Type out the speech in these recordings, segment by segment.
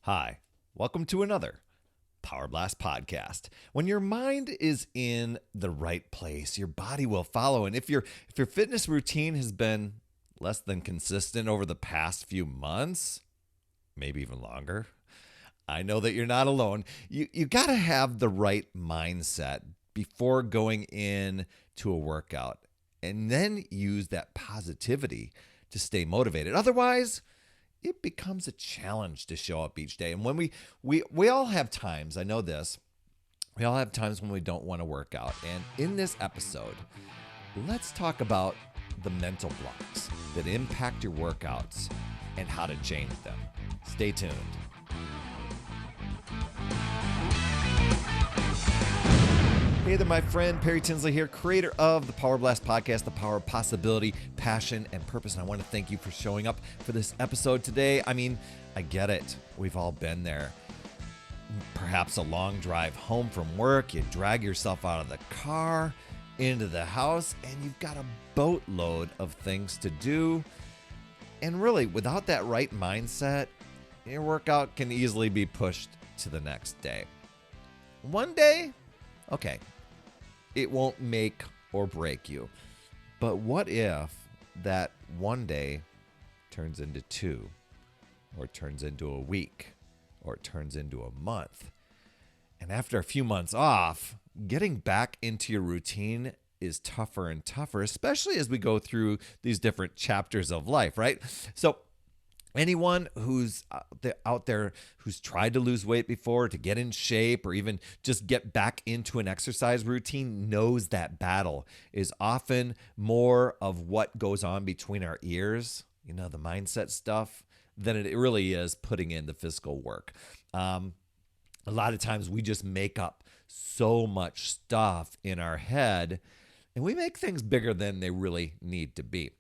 Hi, welcome to another Power Blast podcast. When your mind is in the right place, your body will follow. And if your fitness routine has been less than consistent over the past few months, maybe even longer, I know that you're not alone. You got to have the right mindset before going in to a workout, and then use that positivity to stay motivated. Otherwise, it becomes a challenge to show up each day. And when we all have times, I know this, we all have times when we don't want to work out. And in this episode, let's talk about the mental blocks that impact your workouts and how to change them. Stay tuned. Hey there, my friend. Perry Tinsley here, creator of the Power Blast podcast, the power of possibility, passion, and purpose. And I want to thank you for showing up for this episode today. I mean, I get it. We've all been there. Perhaps a long drive home from work. You drag yourself out of the car, into the house, and you've got a boatload of things to do. And really, without that right mindset, your workout can easily be pushed to the next day. One day, okay, it won't make or break you. But what if that one day turns into two, or turns into a week, or it turns into a month? And after a few months off, getting back into your routine is tougher and tougher, especially as we go through these different chapters of life, right? So anyone who's out there who's tried to lose weight before, to get in shape, or even just get back into an exercise routine knows that battle is often more of what goes on between our ears, the mindset stuff, than it really is putting in the physical work. A lot of times we just make up so much stuff in our head, and we make things bigger than they really need to be.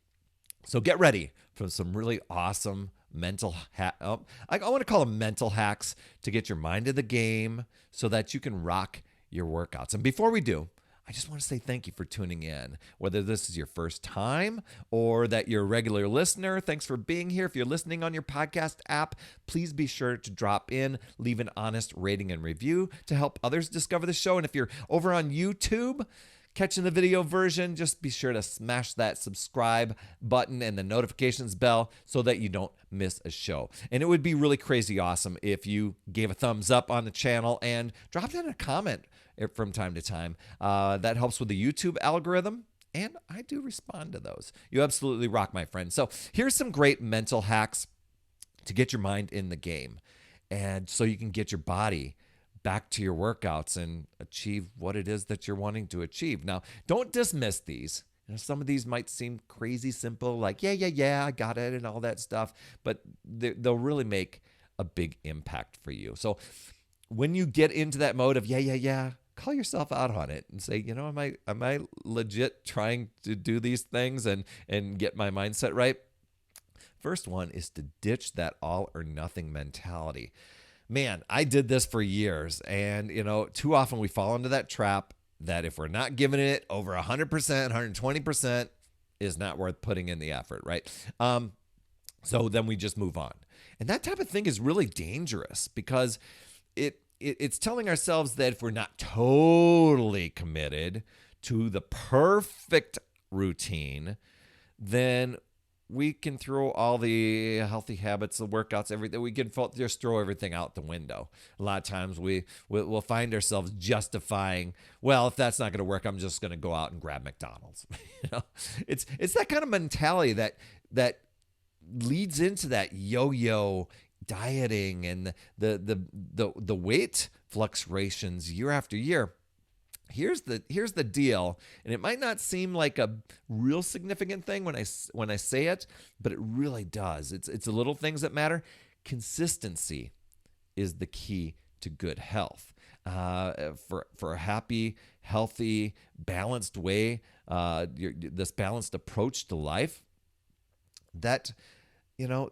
So get ready for some really awesome mental I want to call them mental hacks to get your mind in the game so that you can rock your workouts. And before we do, I just want to say thank you for tuning in. Whether this is your first time or that you're a regular listener, thanks for being here. If you're listening on your podcast app, please be sure to drop in, leave an honest rating and review to help others discover the show. And if you're over on YouTube, catching the video version, just be sure to smash that subscribe button and the notifications bell so that you don't miss a show. And it would be really crazy awesome if you gave a thumbs up on the channel and dropped in a comment from time to time. That helps with the YouTube algorithm, and I do respond to those. You absolutely rock, my friend. So here's some great mental hacks to get your mind in the game, and so you can get your body back to your workouts and achieve what it is that you're wanting to achieve. Now, don't dismiss these. Some of these might seem crazy simple, like, yeah, I got it and all that stuff, but they'll really make a big impact for you. So when you get into that mode of, yeah, call yourself out on it and say, am I legit trying to do these things and get my mindset right? First one is to ditch that all or nothing mentality. Man, I did this for years, and too often we fall into that trap that if we're not giving it over 100%, 120% is not worth putting in the effort, right? So then we just move on. And that type of thing is really dangerous because it's telling ourselves that if we're not totally committed to the perfect routine, then we can throw all the healthy habits, the workouts, everything. We can just throw everything out the window. A lot of times we'll find ourselves justifying, well, if that's not going to work, I'm just going to go out and grab McDonald's. It's that kind of mentality that leads into that yo-yo dieting and the weight fluctuations year after year. Here's the deal, and it might not seem like a real significant thing when I say it, but it really does. It's the little things that matter. Consistency is the key to good health. For a happy, healthy, balanced way, this balanced approach to life, that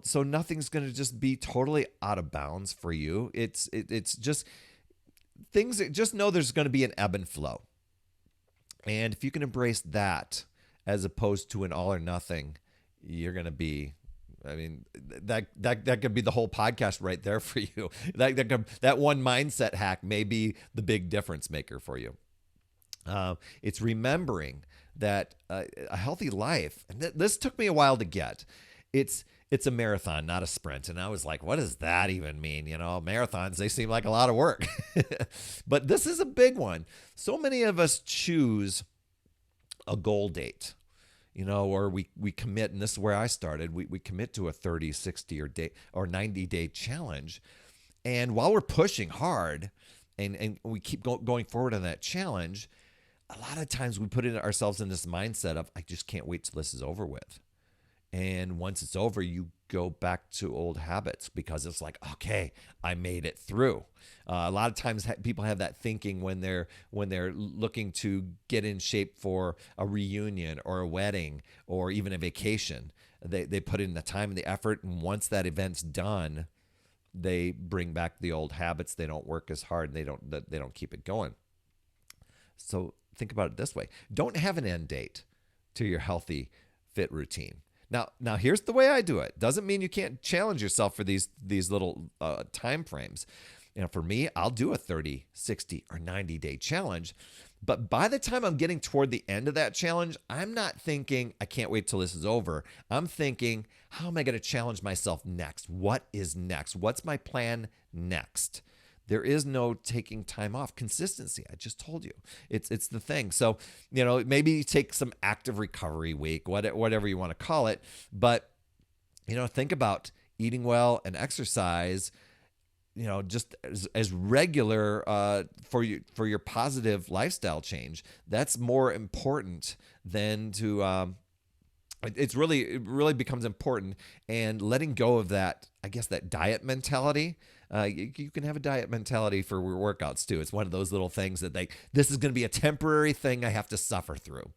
so nothing's going to just be totally out of bounds for you. It's just things, just know there's going to be an ebb and flow. And if you can embrace that as opposed to an all or nothing, you're going to be I mean, that could be the whole podcast right there for you. That one mindset hack may be the big difference maker for you. It's remembering that a healthy life, and this took me a while to get. It's a marathon, not a sprint. And I was like, what does that even mean? Marathons, they seem like a lot of work. But this is a big one. So many of us choose a goal date, or we commit, and this is where I started. We commit to a 30, 60 or 90-day challenge. And while we're pushing hard and we keep going forward on that challenge, a lot of times we put ourselves in this mindset of, I just can't wait till this is over with. And once it's over, you go back to old habits because it's like, okay, I made it through. A lot of times people have that thinking when they're looking to get in shape for a reunion or a wedding or even a vacation. They put in the time and the effort, and once that event's done, they bring back the old habits. They don't work as hard, and they don't keep it going. So think about it this way. Don't have an end date to your healthy, fit routine. Now here's the way I do it. Doesn't mean you can't challenge yourself for these little time frames. For me, I'll do a 30, 60, or 90-day challenge. But by the time I'm getting toward the end of that challenge, I'm not thinking, I can't wait till this is over. I'm thinking, how am I going to challenge myself next? What is next? What's my plan next? There is no taking time off. Consistency, I just told you. It's the thing. So, maybe take some active recovery week, whatever you want to call it. But, think about eating well and exercise, just as regular for your positive lifestyle change. That's more important than to it really becomes important, and letting go of that, I guess, that diet mentality. You can have a diet mentality for workouts too. It's one of those little things that this is going to be a temporary thing I have to suffer through.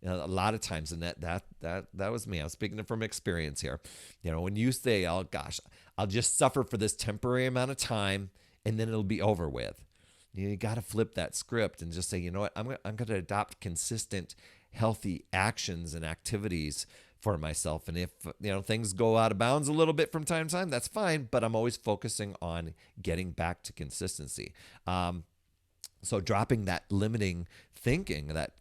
A lot of times, and that was me. I'm speaking from experience here. When you say, oh gosh, I'll just suffer for this temporary amount of time and then it'll be over with. You got to flip that script and just say, you know what, I'm going to adopt consistent, healthy actions and activities for myself. And if things go out of bounds a little bit from time to time, that's fine. But I'm always focusing on getting back to consistency. So dropping that limiting thinking that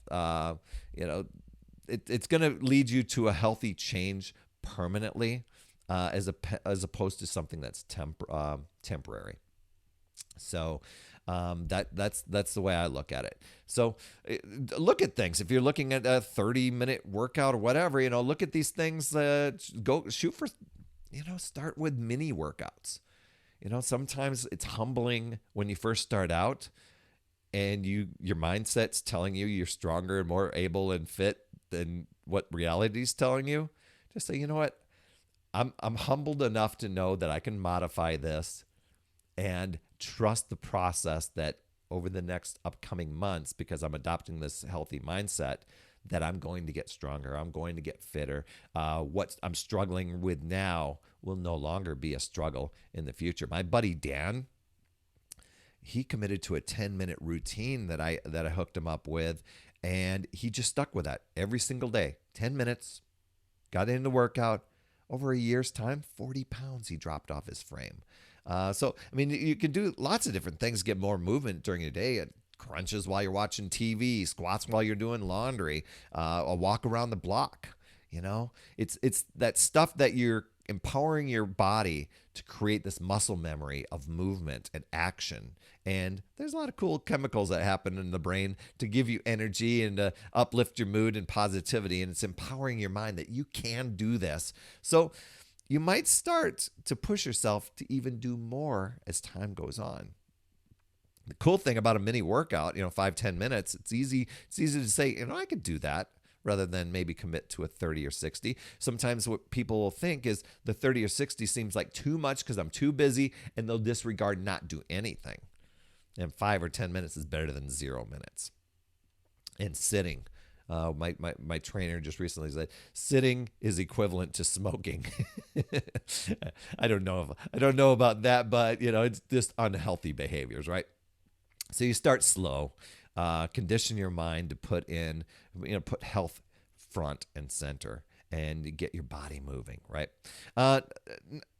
it's going to lead you to a healthy change permanently, as opposed to something that's temporary. So that's the way I look at it. So look at things. If you're looking at a 30-minute workout or whatever, look at these things. Go shoot for, start with mini workouts. Sometimes it's humbling when you first start out, and your mindset's telling you you're stronger and more able and fit than what reality's telling you. Just say, you know what, I'm humbled enough to know that I can modify this and trust the process that over the next upcoming months, because I'm adopting this healthy mindset, that I'm going to get stronger. I'm going to get fitter. What I'm struggling with now will no longer be a struggle in the future. My buddy Dan, he committed to a 10-minute routine that I hooked him up with, and he just stuck with that every single day. 10 minutes, got into workout. Over a year's time, 40 pounds he dropped off his frame. So, I mean, you can do lots of different things, get more movement during your day. Crunches while you're watching TV, squats while you're doing laundry, a walk around the block. It's that stuff that you're empowering your body to create this muscle memory of movement and action. And there's a lot of cool chemicals that happen in the brain to give you energy and to uplift your mood and positivity. And it's empowering your mind that you can do this. So you might start to push yourself to even do more as time goes on. The cool thing about a mini workout, 5-10 minutes, it's easy to say, I could do that, rather than maybe commit to a 30 or 60. Sometimes what people will think is the 30 or 60 seems like too much because I'm too busy, and they'll disregard, not do anything. And 5 or 10 minutes is better than 0 minutes. And sitting. My trainer just recently said, sitting is equivalent to smoking. I don't know about that, but it's just unhealthy behaviors, right? So you start slow, condition your mind to put health front and center, and get your body moving, right?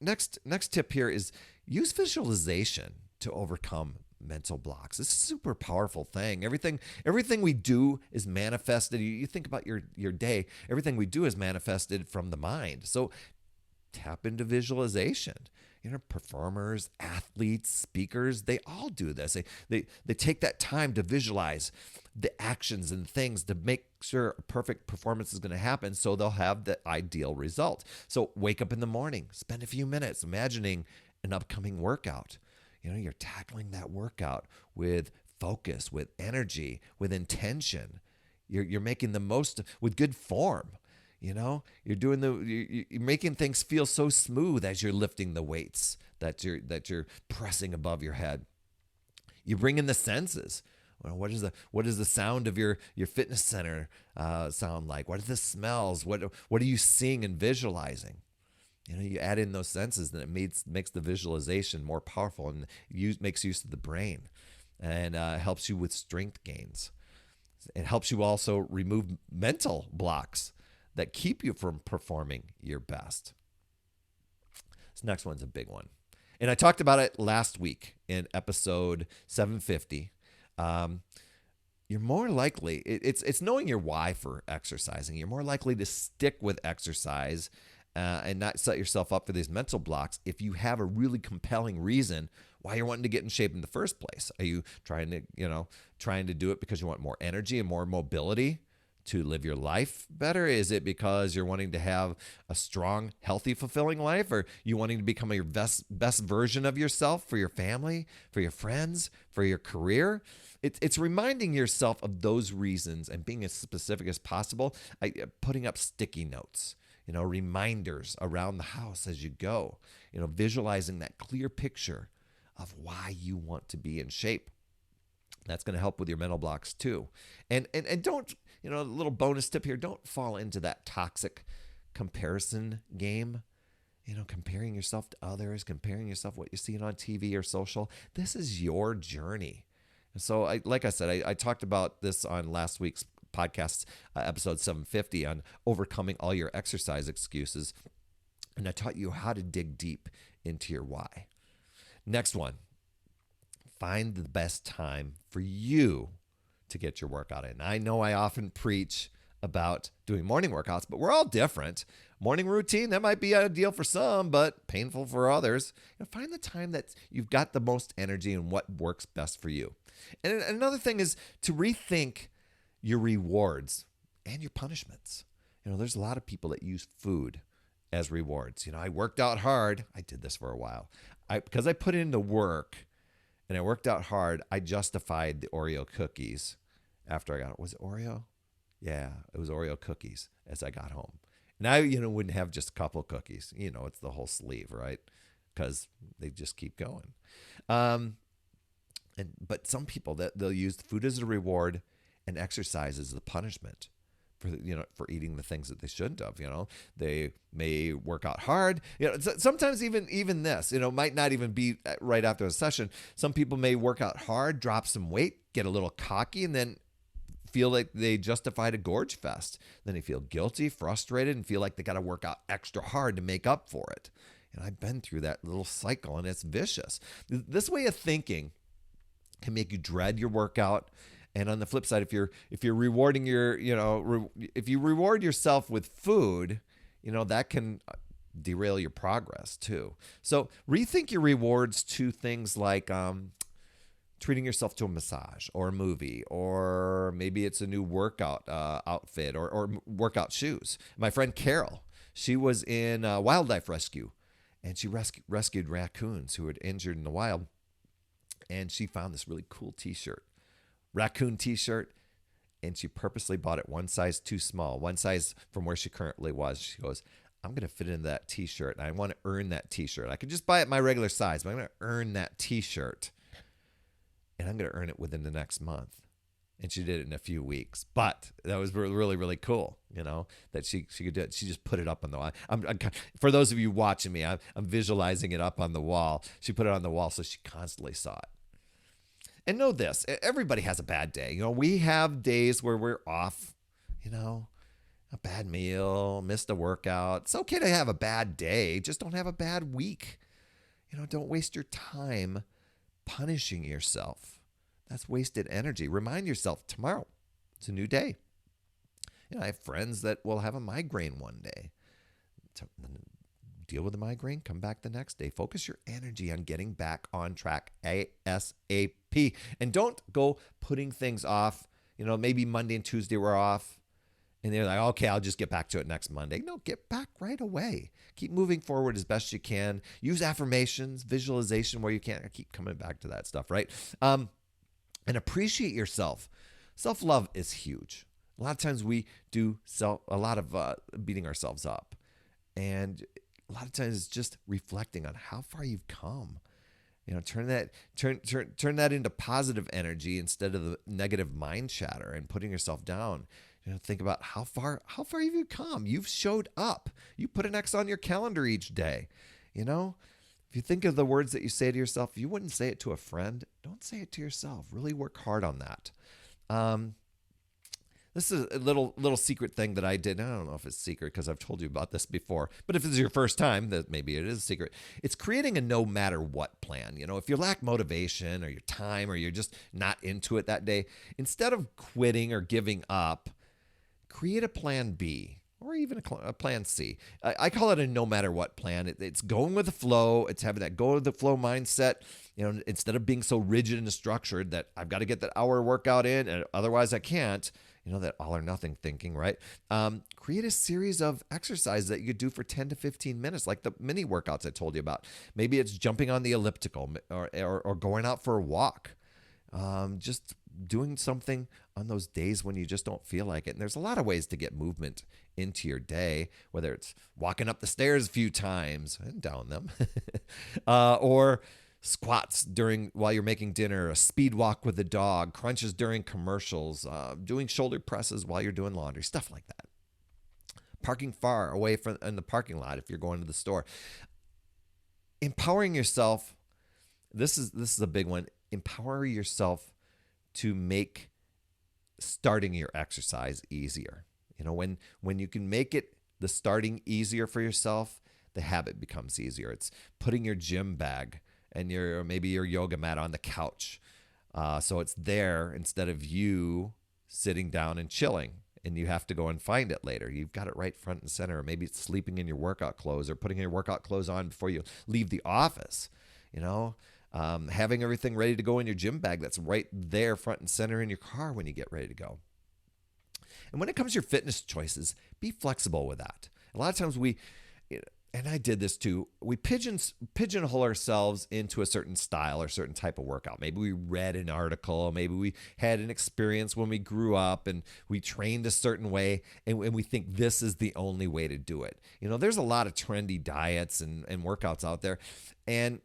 Next tip here is use visualization to overcome mental blocks. It's a super powerful thing. Everything we do is manifested. You think about your day, everything we do is manifested from the mind. So tap into visualization. Performers, athletes, speakers, they all do this. They take that time to visualize the actions and things to make sure a perfect performance is going to happen, so they'll have the ideal result. So wake up in the morning, spend a few minutes imagining an upcoming workout. You're tackling that workout with focus, with energy, with intention. You're making the most with good form. You're making things feel so smooth as you're lifting the weights that you're pressing above your head. You bring in the senses. What does the sound of your fitness center sound like? What are the smells? What are you seeing and visualizing? You add in those senses, and it makes the visualization more powerful and makes use of the brain, and helps you with strength gains. It helps you also remove mental blocks that keep you from performing your best. This next one's a big one. And I talked about it last week in episode 750. You're more likely, it's knowing your why for exercising. You're more likely to stick with exercise and not set yourself up for these mental blocks if you have a really compelling reason why you're wanting to get in shape in the first place. Are you trying to do it because you want more energy and more mobility to live your life better? Is it because you're wanting to have a strong, healthy, fulfilling life? Or you wanting to become your best version of yourself for your family, for your friends, for your career? It's reminding yourself of those reasons and being as specific as possible. Putting up sticky notes, reminders around the house as you go, visualizing that clear picture of why you want to be in shape. That's going to help with your mental blocks too. And don't, a little bonus tip here, don't fall into that toxic comparison game. Comparing yourself to others, comparing yourself what you're seeing on TV or social. This is your journey. And so, like I said, I talked about this on last week's podcast, episode 750, on overcoming all your exercise excuses. And I taught you how to dig deep into your why. Next one, find the best time for you to get your workout in. I know I often preach about doing morning workouts, but we're all different. Morning routine, that might be ideal for some, but painful for others. Find the time that you've got the most energy and what works best for you. And another thing is to rethink your rewards and your punishments. There's a lot of people that use food as rewards. I worked out hard. I did this for a while. Because I put in the work and I worked out hard, I justified the Oreo cookies after I got it. Was it Oreo? Yeah, it was Oreo cookies as I got home. And I, wouldn't have just a couple cookies. It's the whole sleeve, right? Because they just keep going. But some people, they'll use food as a reward and exercise as the punishment for eating the things that they shouldn't have. They may work out hard. Sometimes even this, might not even be right after a session. Some people may work out hard, drop some weight, get a little cocky, and then feel like they justified a gorge fest. Then they feel guilty, frustrated, and feel like they got to work out extra hard to make up for it. And I've been through that little cycle, and it's vicious. This way of thinking can make you dread your workout. And on the flip side, if you're rewarding if you reward yourself with food, that can derail your progress too. So rethink your rewards to things like treating yourself to a massage or a movie, or maybe it's a new workout outfit or workout shoes. My friend Carol, she was in wildlife rescue, and she rescued raccoons who had injured in the wild. And she found this really cool t-shirt, raccoon t-shirt, and she purposely bought it one size too small, one size from where she currently was. She goes, I'm going to fit into that t-shirt, and I want to earn that t-shirt. I could just buy it my regular size, but I'm going to earn that t-shirt. And I'm going to earn it within the next month. And she did it in a few weeks. But that was really, really cool, that she could do it. She just put it up on the wall. For those of you watching me, I'm visualizing it up on the wall. She put it on the wall so she constantly saw it. And know this, everybody has a bad day. We have days where we're off, A bad meal, missed a workout. It's okay to have a bad day. Just don't have a bad week. Don't waste your time punishing yourself. That's wasted energy. Remind yourself tomorrow, it's a new day. I have friends that will have a migraine one day. Deal with the migraine, come back the next day. Focus your energy on getting back on track ASAP. And don't go putting things off. Maybe Monday and Tuesday were off. And they're like, okay, I'll just get back to it next Monday. No, get back right away. Keep moving forward as best you can. Use affirmations, visualization where you can. I keep coming back to that stuff, right? And appreciate yourself. Self-love is huge. A lot of times we do a lot of beating ourselves up. And a lot of times it's just reflecting on how far you've come. Turn that into positive energy instead of the negative mind chatter and putting yourself down. Think about how far have you come? You've showed up. You put an X on your calendar each day. If you think of the words that you say to yourself, if you wouldn't say it to a friend, don't say it to yourself. Really work hard on that. This is a little secret thing that I did. I don't know if it's secret because I've told you about this before, but if it's your first time, that maybe it is a secret. It's creating a no matter what plan. If you lack motivation or your time or you're just not into it that day, instead of quitting or giving up, create a plan B or even a plan C. I call it a no matter what plan. It's going with the flow. It's having that go with the flow mindset. Instead of being so rigid and structured that I've got to get that hour workout in and otherwise I can't, that all or nothing thinking, right? Create a series of exercises that you could do for 10 to 15 minutes, like the mini workouts I told you about. Maybe it's jumping on the elliptical or going out for a walk. Just doing something on those days when you just don't feel like it. And there's a lot of ways to get movement into your day, whether it's walking up the stairs a few times and down them, or squats while you're making dinner, a speed walk with the dog, crunches during commercials, doing shoulder presses while you're doing laundry, stuff like that. Parking far away from in the parking lot if you're going to the store. Empowering yourself. This is a big one. Empower yourself to make starting your exercise easier. When you can make it the starting easier for yourself, the habit becomes easier. It's putting your gym bag and maybe your yoga mat on the couch. So it's there instead of you sitting down and chilling and you have to go and find it later. You've got it right front and center. Or maybe it's sleeping in your workout clothes or putting your workout clothes on before you leave the office. Having everything ready to go in your gym bag that's right there front and center in your car when you get ready to go. And when it comes to your fitness choices, be flexible with that. A lot of times and I did this too, we pigeonhole ourselves into a certain style or certain type of workout. Maybe we read an article, maybe we had an experience when we grew up and we trained a certain way and we think this is the only way to do it. There's a lot of trendy diets and workouts out there. And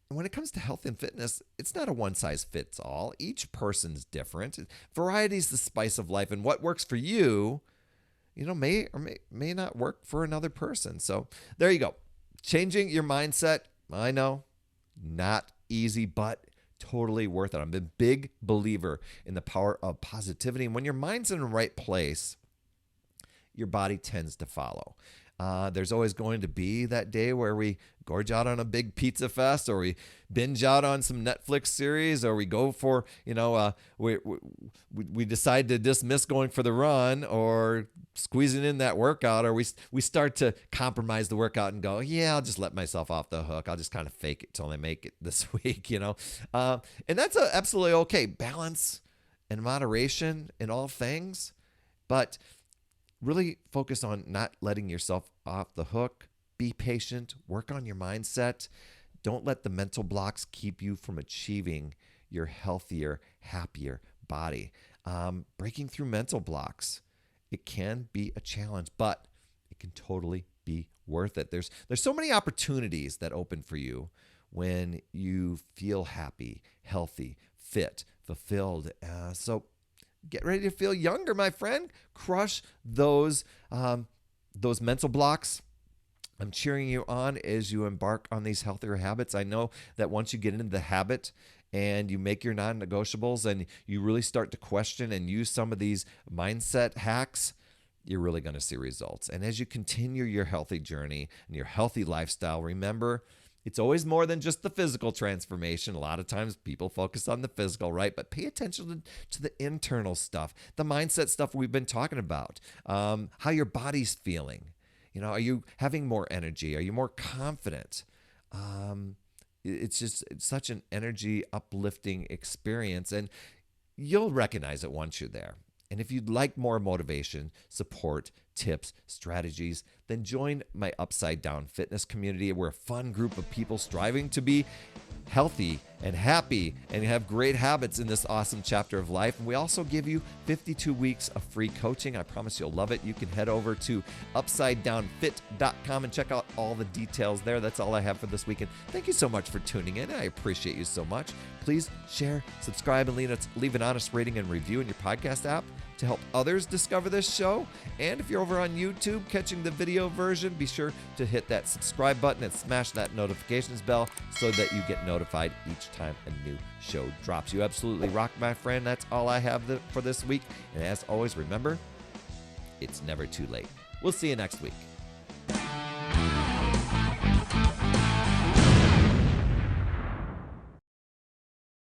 when it comes to health and fitness, it's not a one size fits all. Each person's different. Variety is the spice of life, and what works for you, may or may not work for another person. So there you go. Changing your mindset, I know, not easy, but totally worth it. I'm a big believer in the power of positivity. And when your mind's in the right place, your body tends to follow. There's always going to be that day where we gorge out on a big pizza fest, or we binge out on some Netflix series, or we go for, we decide to dismiss going for the run or squeezing in that workout, or we start to compromise the workout and go, yeah, I'll just let myself off the hook. I'll just kind of fake it till I make it this week, and that's absolutely okay. Balance and moderation in all things, but really focus on not letting yourself off the hook. Be patient. Work on your mindset. Don't let the mental blocks keep you from achieving your healthier, happier body. Breaking through mental blocks, it can be a challenge, but it can totally be worth it. There's so many opportunities that open for you when you feel happy, healthy, fit, fulfilled. So get ready to feel younger, my friend. Crush those mental blocks. I'm cheering you on as you embark on these healthier habits. I know that once you get into the habit and you make your non-negotiables and you really start to question and use some of these mindset hacks, you're really going to see results. And as you continue your healthy journey and your healthy lifestyle, remember, it's always more than just the physical transformation. A lot of times people focus on the physical, right? But pay attention to the internal stuff, the mindset stuff we've been talking about, how your body's feeling. Are you having more energy? Are you more confident? It's such an energy uplifting experience, and you'll recognize it once you're there. And if you'd like more motivation, support, tips, strategies, then join my Upside Down Fitness community. We're a fun group of people striving to be healthy and happy and have great habits in this awesome chapter of life. And we also give you 52 weeks of free coaching. I promise you'll love it. You can head over to upsidedownfit.com and check out all the details there. That's all I have for this weekend. Thank you so much for tuning in. I appreciate you so much. Please share, subscribe, and leave an honest rating and review in your podcast app to help others discover this show. And if you're over on YouTube catching the video version, be sure to hit that subscribe button and smash that notifications bell so that you get notified each time a new show drops. You absolutely rock, my friend. That's all I have for this week. And as always, remember, it's never too late. We'll see you next week.